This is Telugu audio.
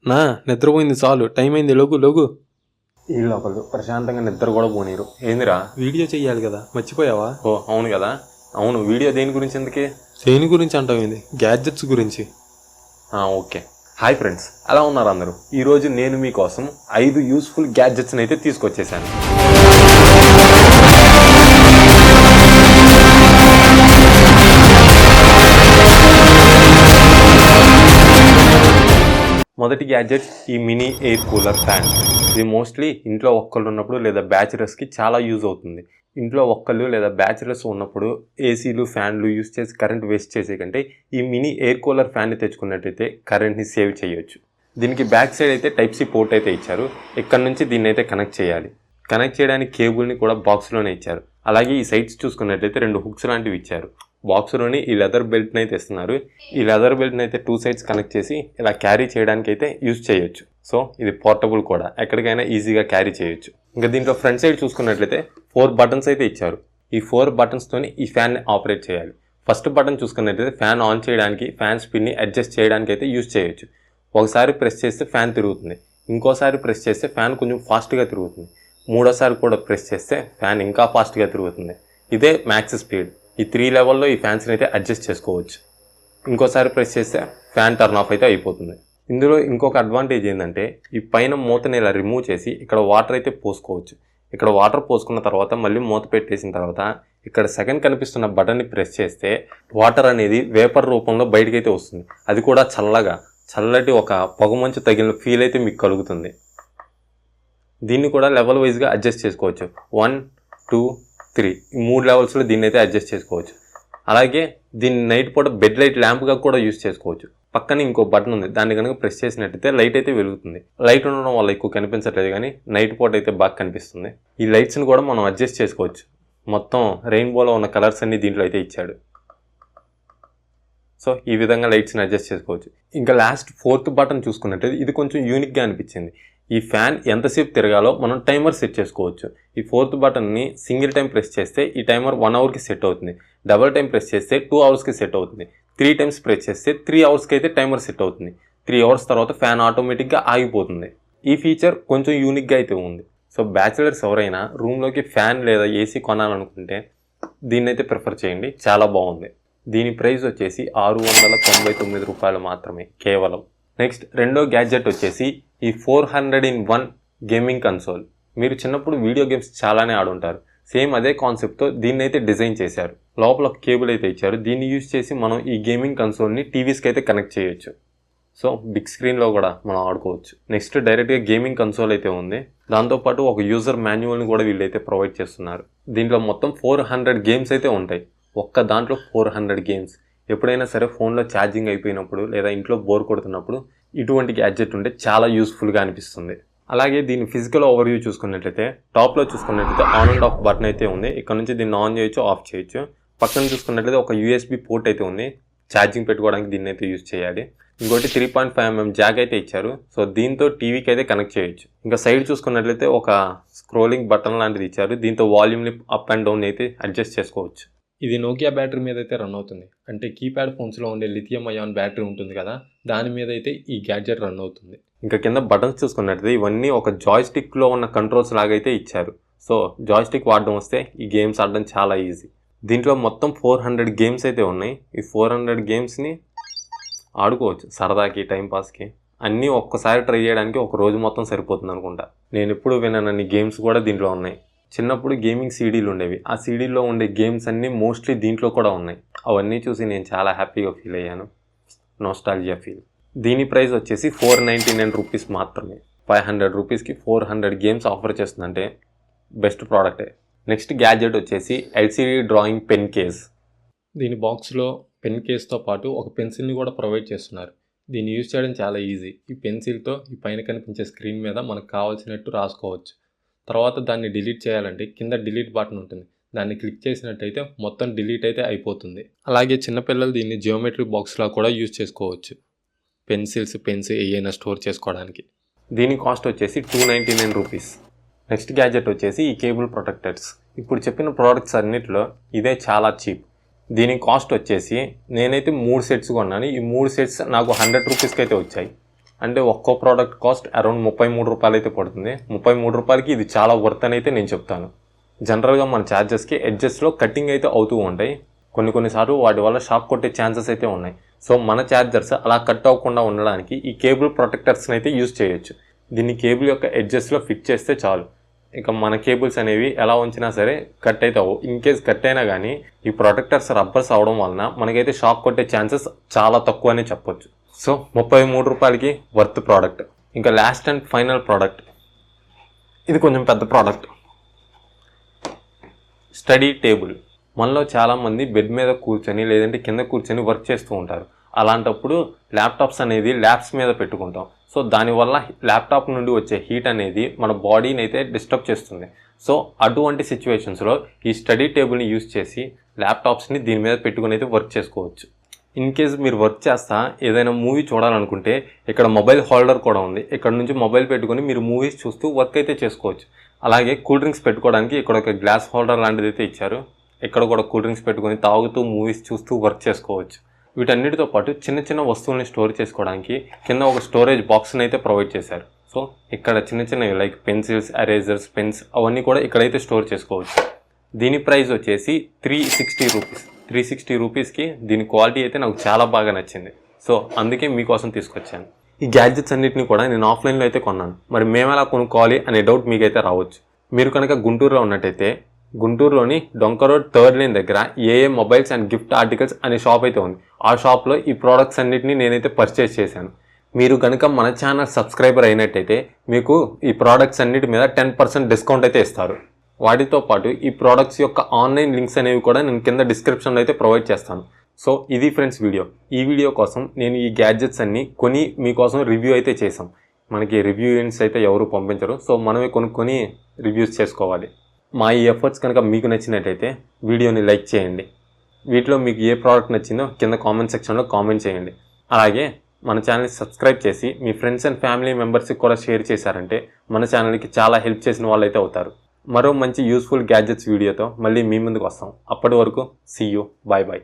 నా నిద్రపోయింది చాలు, టైం అయింది, లోగు. వీళ్ళు ఒకళ్ళు ప్రశాంతంగా నిద్ర కూడా పోనీరు. ఏందిరా, వీడియో చెయ్యాలి కదా, మర్చిపోయావా? ఓ అవును కదా. అవును, వీడియో దేని గురించి ఎందుకే? దేని గురించి అంటావేంది? గ్యాడ్జెట్స్ గురించి. ఓకే. హాయ్ ఫ్రెండ్స్, ఎలా ఉన్నారు అందరూ? ఈరోజు నేను మీకోసం 5 యూస్ఫుల్ గ్యాడ్జెట్స్ని అయితే తీసుకొచ్చేసాను. మొదటి గ్యాడ్జెట్ ఈ మినీ ఎయిర్ కూలర్ ఫ్యాన్. ఇది మోస్ట్లీ ఇంట్లో ఒక్కళ్ళు ఉన్నప్పుడు లేదా బ్యాచిలర్స్కి చాలా యూజ్ అవుతుంది. ఇంట్లో ఒక్కళ్ళు లేదా బ్యాచిలర్స్ ఉన్నప్పుడు ఏసీలు ఫ్యాన్లు యూజ్ చేసి కరెంట్ వేస్ట్ చేసే కంటే ఈ మినీ ఎయిర్ కూలర్ ఫ్యాన్ని తెచ్చుకున్నట్టయితే కరెంట్ని సేవ్ చేయొచ్చు. దీనికి బ్యాక్ సైడ్ అయితే టైప్ సి పోర్ట్ అయితే ఇచ్చారు. ఇక్కడ నుంచి దీన్ని అయితే కనెక్ట్ చేయాలి. కనెక్ట్ చేయడానికి కేబుల్ని కూడా బాక్స్లోనే ఇచ్చారు. అలాగే ఈ సైడ్స్ చూసుకున్నట్లయితే 2 హుక్స్ లాంటివి ఇచ్చారు. బాక్స్లోని ఈ లెదర్ బెల్ట్ని అయితే ఇస్తున్నారు. ఈ లెదర్ బెల్ట్ని అయితే 2 సైడ్స్ కనెక్ట్ చేసి ఇలా క్యారీ చేయడానికి అయితే యూజ్ చేయొచ్చు. సో ఇది పోర్టబుల్ కూడా, ఎక్కడికైనా ఈజీగా క్యారీ చేయొచ్చు. ఇంకా దీంట్లో ఫ్రంట్ సైడ్ చూసుకున్నట్లయితే 4 బటన్స్ అయితే ఇచ్చారు. ఈ 4 బటన్స్తోని ఈ ఫ్యాన్ని ఆపరేట్ చేయాలి. ఫస్ట్ బటన్ చూసుకున్నట్లయితే ఫ్యాన్ ఆన్ చేయడానికి, ఫ్యాన్ స్పిన్ని అడ్జస్ట్ చేయడానికి అయితే యూజ్ చేయొచ్చు. ఒకసారి ప్రెస్ చేస్తే ఫ్యాన్ తిరుగుతుంది, ఇంకోసారి ప్రెస్ చేస్తే ఫ్యాన్ కొంచెం ఫాస్ట్గా తిరుగుతుంది, మూడోసారి కూడా ప్రెస్ చేస్తే ఫ్యాన్ ఇంకా ఫాస్ట్గా తిరుగుతుంది. ఇదే మ్యాక్స్ స్పీడ్. ఈ 3 లెవెల్లో ఈ ఫ్యాన్స్ని అయితే అడ్జస్ట్ చేసుకోవచ్చు. ఇంకోసారి ప్రెస్ చేస్తే ఫ్యాన్ టర్న్ ఆఫ్ అయితే అయిపోతుంది. ఇందులో ఇంకొక అడ్వాంటేజ్ ఏంటంటే ఈ పైన మూతని ఇలా రిమూవ్ చేసి ఇక్కడ వాటర్ అయితే పోసుకోవచ్చు. ఇక్కడ వాటర్ పోసుకున్న తర్వాత మళ్ళీ మూత పెట్టేసిన తర్వాత ఇక్కడ సెకండ్ కనిపిస్తున్న బటన్ని ప్రెస్ చేస్తే వాటర్ అనేది వేపర్ రూపంలో బయటకైతే వస్తుంది. అది కూడా చల్లటి ఒక పొగమంచు తగిలిన ఫీల్ అయితే మీకు కలుగుతుంది. దీన్ని కూడా లెవెల్ వైజ్గా అడ్జస్ట్ చేసుకోవచ్చు. 1, 2, 3 ఈ 3 లెవెల్స్లో దీన్ని అయితే అడ్జస్ట్ చేసుకోవచ్చు. అలాగే దీన్ని నైట్ పూట బెడ్ లైట్ ల్యాంప్గా కూడా యూజ్ చేసుకోవచ్చు. పక్కన ఇంకో బటన్ ఉంది, దాన్ని కనుక ప్రెస్ చేసినట్టయితే లైట్ అయితే వెలుగుతుంది. లైట్ ఉండడం వల్ల ఎక్కువ కనిపించట్లేదు, కానీ నైట్ పూట అయితే బాగా కనిపిస్తుంది. ఈ లైట్స్ని కూడా మనం అడ్జస్ట్ చేసుకోవచ్చు. మొత్తం రెయిన్బోలో ఉన్న కలర్స్ అన్ని దీంట్లో అయితే ఇచ్చాడు. సో ఈ విధంగా లైట్స్ని అడ్జస్ట్ చేసుకోవచ్చు. ఇంకా లాస్ట్ 4th బటన్ చూసుకున్నట్టయితే ఇది కొంచెం యూనిక్గా అనిపించింది. ఈ ఫ్యాన్ ఎంతసేపు తిరగాలో మనం టైమర్ సెట్ చేసుకోవచ్చు. ఈ 4th బటన్ని సింగిల్ టైం ప్రెస్ చేస్తే ఈ టైమర్ 1 అవర్కి సెట్ అవుతుంది. డబల్ టైం ప్రెస్ చేస్తే 2 అవర్స్కి సెట్ అవుతుంది. 3 టైమ్స్ ప్రెస్ చేస్తే 3 అవర్స్కి అయితే టైమర్ సెట్ అవుతుంది. 3 అవర్స్ తర్వాత ఫ్యాన్ ఆటోమేటిక్గా ఆగిపోతుంది. ఈ ఫీచర్ కొంచెం యూనిక్గా అయితే ఉంది. సో బ్యాచిలర్స్ ఎవరైనా రూమ్లోకి ఫ్యాన్ లేదా ఏసీ కొనాలనుకుంటే దీన్నైతే ప్రిఫర్ చేయండి, చాలా బాగుంది. దీని ప్రైస్ వచ్చేసి 699 రూపాయలు మాత్రమే కేవలం. నెక్స్ట్ రెండో గ్యాడ్జెట్ వచ్చేసి ఈ 400-in-1 గేమింగ్ కన్సోల్. మీరు చిన్నప్పుడు వీడియో గేమ్స్ చాలానే ఆడుంటారు. సేమ్ అదే కాన్సెప్ట్తో దీన్ని అయితే డిజైన్ చేశారు. లోపల ఒక కేబుల్ అయితే ఇచ్చారు. దీన్ని యూజ్ చేసి మనం ఈ గేమింగ్ కన్సోల్ని టీవీస్కి అయితే కనెక్ట్ చేయొచ్చు. సో బిగ్ స్క్రీన్లో కూడా మనం ఆడుకోవచ్చు. నెక్స్ట్ డైరెక్ట్గా గేమింగ్ కన్సోల్ అయితే ఉంది. దాంతోపాటు ఒక యూజర్ మాన్యువల్ని కూడా వీళ్ళైతే ప్రొవైడ్ చేస్తున్నారు. దీంట్లో మొత్తం 400 గేమ్స్ అయితే ఉంటాయి. ఒక్క దాంట్లో 400 గేమ్స్. ఎప్పుడైనా సరే ఫోన్లో ఛార్జింగ్ అయిపోయినప్పుడు లేదా ఇంట్లో బోర్ కొడుతున్నప్పుడు ఇటువంటి గ్యాడ్జెట్ ఉంటే చాలా యూస్ఫుల్గా అనిపిస్తుంది. అలాగే దీని ఫిజికల్ ఓవర్వ్యూ చూసుకున్నట్లయితే టాప్లో చూసుకున్నట్లయితే ఆన్ అండ్ ఆఫ్ బటన్ అయితే ఉంది. ఇక్కడ నుంచి దీన్ని ఆన్ చేయొచ్చు, ఆఫ్ చేయొచ్చు. పక్కన చూసుకున్నట్లయితే ఒక USB పోర్ట్ అయితే ఉంది, ఛార్జింగ్ పెట్టుకోవడానికి దీన్ని అయితే యూజ్ చేయాలి. ఇంకోటి 3.5mm జాక్ అయితే ఇచ్చారు. సో దీంతో టీవీకి అయితే కనెక్ట్ చేయొచ్చు. ఇంకా సైడ్ చూసుకున్నట్లయితే ఒక స్క్రోలింగ్ బటన్ లాంటిది ఇచ్చారు. దీంతో వాల్యూమ్ని అప్ అండ్ డౌన్ అయితే అడ్జస్ట్ చేసుకోవచ్చు. ఇది నోకియా బ్యాటరీ మీద అయితే రన్ అవుతుంది. అంటే కీప్యాడ్ ఫోన్స్లో ఉండే లిథియం అయాన్ బ్యాటరీ ఉంటుంది కదా, దాని మీద అయితే ఈ గ్యాడ్జెట్ రన్ అవుతుంది. ఇంకా కింద బటన్స్ చూసుకున్నట్లయితే ఇవన్నీ ఒక జాయ్స్టిక్లో ఉన్న కంట్రోల్స్ లాగైతే ఇచ్చారు. సో జాయ్స్టిక్ వాడడం వస్తే ఈ గేమ్స్ ఆడడం చాలా ఈజీ. దీంట్లో మొత్తం 400 గేమ్స్ అయితే ఉన్నాయి. ఈ 400 గేమ్స్ని ఆడుకోవచ్చు సరదాకి, టైంపాస్కి. అన్నీ ఒక్కసారి ట్రై చేయడానికి ఒక రోజు మొత్తం సరిపోతుంది అనుకుంటా. నేను ఎప్పుడు విననన్ని గేమ్స్ కూడా దీంట్లో ఉన్నాయి. చిన్నప్పుడు గేమింగ్ సీడీలు ఉండేవి. ఆ సీడీల్లో ఉండే గేమ్స్ అన్నీ మోస్ట్లీ దీంట్లో కూడా ఉన్నాయి. అవన్నీ చూసి నేను చాలా హ్యాపీగా ఫీల్ అయ్యాను. Nostalgia feel. దీని ప్రైస్ వచ్చేసి 499 రూపీస్ మాత్రమే. 500 రూపీస్కి 400 గేమ్స్ ఆఫర్ చేస్తుందంటే బెస్ట్ ప్రోడక్టే. నెక్స్ట్ గ్యాడ్జెట్ వచ్చేసి LCD డ్రాయింగ్ పెన్ కేస్. దీని బాక్స్లో పెన్ కేస్తో పాటు ఒక పెన్సిల్ని కూడా ప్రొవైడ్ చేస్తున్నారు. దీన్ని యూజ్ చేయడం చాలా ఈజీ. ఈ పెన్సిల్తో ఈ పైన కనిపించే స్క్రీన్ మీద మనకు కావాల్సినట్టు రాసుకోవచ్చు. తర్వాత దాన్ని డిలీట్ చేయాలంటే కింద డిలీట్ బటన్ ఉంటుంది. దాన్ని క్లిక్ చేసినట్టయితే మొత్తం డిలీట్ అయితే అయిపోతుంది. అలాగే చిన్నపిల్లలు దీన్ని జియోమెట్రీ బాక్స్లా కూడా యూజ్ చేసుకోవచ్చు. పెన్సిల్స్, పెన్స్ ఏమైనా స్టోర్ చేసుకోవడానికి. దీని కాస్ట్ వచ్చేసి 299 రూపీస్. నెక్స్ట్ గ్యాడ్జెట్ వచ్చేసి ఈ కేబుల్ ప్రొటెక్టర్స్. ఇప్పుడు చెప్పిన ప్రోడక్ట్స్ అన్నిటిలో ఇదే చాలా చీప్. దీని కాస్ట్ వచ్చేసి నేనైతే 3 సెట్స్ కొన్నాను. ఈ 3 సెట్స్ నాకు 100 రూపీస్కి అయితే వచ్చాయి. అంటే ఒక్కో ప్రోడక్ట్ కాస్ట్ అరౌండ్ 33 రూపాయలు అయితే పడుతుంది. 33 రూపాయలకి ఇది చాలా వర్త్ అని అయితే నేను చెప్తాను. జనరల్గా మన ఛార్జెస్కి ఎడ్జెస్లో కటింగ్ అయితే అవుతూ ఉంటాయి. కొన్నిసార్లు వాటి వల్ల షాక్ కొట్టే ఛాన్సెస్ అయితే ఉన్నాయి. సో మన ఛార్జర్స్ అలా కట్ అవ్వకుండా ఉండడానికి ఈ కేబుల్ ప్రొటెక్టర్స్ని అయితే యూజ్ చేయొచ్చు. దీన్ని కేబుల్ యొక్క ఎడ్జెస్లో ఫిట్ చేస్తే చాలు. ఇక మన కేబుల్స్ అనేవి ఎలా ఉంచినా సరే కట్ అయితే అవ్వవు. ఇన్ కేస్ కట్ అయినా కానీ ఈ ప్రొటెక్టర్స్ రబ్బర్స్ అవడం వలన మనకైతే షాక్ కొట్టే ఛాన్సెస్ చాలా తక్కువ అని చెప్పొచ్చు. సో 33 రూపాయలకి వర్త్ ప్రోడక్ట్. ఇంకా లాస్ట్ అండ్ ఫైనల్ ప్రోడక్ట్, ఇది కొంచెం పెద్ద ప్రోడక్ట్, స్టడీ టేబుల్. మనలో చాలామంది బెడ్ మీద కూర్చొని లేదంటే కింద కూర్చొని వర్క్ చేస్తూ ఉంటారు. అలాంటప్పుడు ల్యాప్టాప్స్ అనేది ల్యాబ్స్ మీద పెట్టుకుంటాం. సో దానివల్ల ల్యాప్టాప్ నుండి వచ్చే హీట్ అనేది మన బాడీని అయితే డిస్టర్బ్ చేస్తుంది. సో అటువంటి సిచ్యువేషన్స్లో ఈ స్టడీ టేబుల్ని యూజ్ చేసి ల్యాప్టాప్స్ని దీని మీద పెట్టుకుని అయితే వర్క్ చేసుకోవచ్చు. ఇన్ కేస్ మీరు వర్క్ చేస్తా ఏదైనా మూవీ చూడాలనుకుంటే ఇక్కడ మొబైల్ హోల్డర్ కూడా ఉంది. ఇక్కడ నుంచి మొబైల్ పెట్టుకొని మీరు మూవీస్ చూస్తూ వర్క్ అయితే చేసుకోవచ్చు. అలాగే కూల్ డ్రింక్స్ పెట్టుకోవడానికి ఇక్కడ ఒక గ్లాస్ హోల్డర్ లాంటిది అయితే ఇచ్చారు. ఇక్కడ కూడా కూల్ డ్రింక్స్ పెట్టుకొని తాగుతూ మూవీస్ చూస్తూ వర్క్ చేసుకోవచ్చు. వీటన్నిటితో పాటు చిన్న చిన్న వస్తువుల్ని స్టోర్ చేసుకోవడానికి కింద ఒక స్టోరేజ్ బాక్స్ని అయితే ప్రొవైడ్ చేశారు. సో ఇక్కడ చిన్న చిన్నవి లైక్ పెన్సిల్స్, ఎరేజర్స్, పెన్స్ అవన్నీ కూడా ఇక్కడైతే స్టోర్ చేసుకోవచ్చు. దీని ప్రైస్ వచ్చేసి 360 రూపీస్. 360 రూపీస్కి దీని క్వాలిటీ అయితే నాకు చాలా బాగా నచ్చింది. సో అందుకే మీకోసం తీసుకొచ్చాను. ఈ గ్యాడ్జెట్స్ అన్నిటిని కూడా నేను ఆఫ్లైన్లో అయితే కొన్నాను. మరి మేము ఎలా కొనుక్కోవాలి అనే డౌట్ మీకైతే రావచ్చు. మీరు కనుక గుంటూరులో ఉన్నట్టయితే గుంటూరులోని డొంక రోడ్ 3rd లైన్ దగ్గర ఏఏ మొబైల్స్ అండ్ గిఫ్ట్ ఆర్టికల్స్ అనే షాప్ అయితే ఉంది. ఆ షాప్లో ఈ ప్రోడక్ట్స్ అన్నిటిని నేనైతే పర్చేస్ చేశాను. మీరు కనుక మన ఛానల్ సబ్స్క్రైబర్ అయినట్టయితే మీకు ఈ ప్రోడక్ట్స్ అన్నిటి మీద 10% డిస్కౌంట్ అయితే ఇస్తారు. వాటితో పాటు ఈ ప్రోడక్ట్స్ యొక్క ఆన్లైన్ లింక్స్ అనేవి కూడా నేను కింద డిస్క్రిప్షన్లో అయితే ప్రొవైడ్ చేస్తాను. సో ఇది ఫ్రెండ్స్ వీడియో. ఈ వీడియో కోసం నేను ఈ గ్యాడ్జెట్స్ అన్ని కొని మీకోసం రివ్యూ అయితే చేసాం. మనకి రివ్యూస్ అయితే ఎవరు పంపించరు. సో మనమే కొనుక్కొని రివ్యూస్ చేసుకోవాలి. మా ఈ ఎఫర్ట్స్ కనుక మీకు నచ్చినట్టయితే వీడియోని లైక్ చేయండి. వీటిలో మీకు ఏ ప్రోడక్ట్ నచ్చిందో కింద కామెంట్ సెక్షన్లో కామెంట్ చేయండి. అలాగే మన ఛానల్ని సబ్స్క్రైబ్ చేసి మీ ఫ్రెండ్స్ అండ్ ఫ్యామిలీ మెంబర్స్కి కూడా షేర్ చేశారంటే మన ఛానల్కి చాలా హెల్ప్ చేసిన వాళ్ళు అయితే అవుతారు. మరో మంచి యూస్ఫుల్ గ్యాడ్జెట్స్ వీడియోతో మళ్ళీ మీ ముందుకు వస్తాం. అప్పటి వరకు సీ యూ, బాయ్ బాయ్.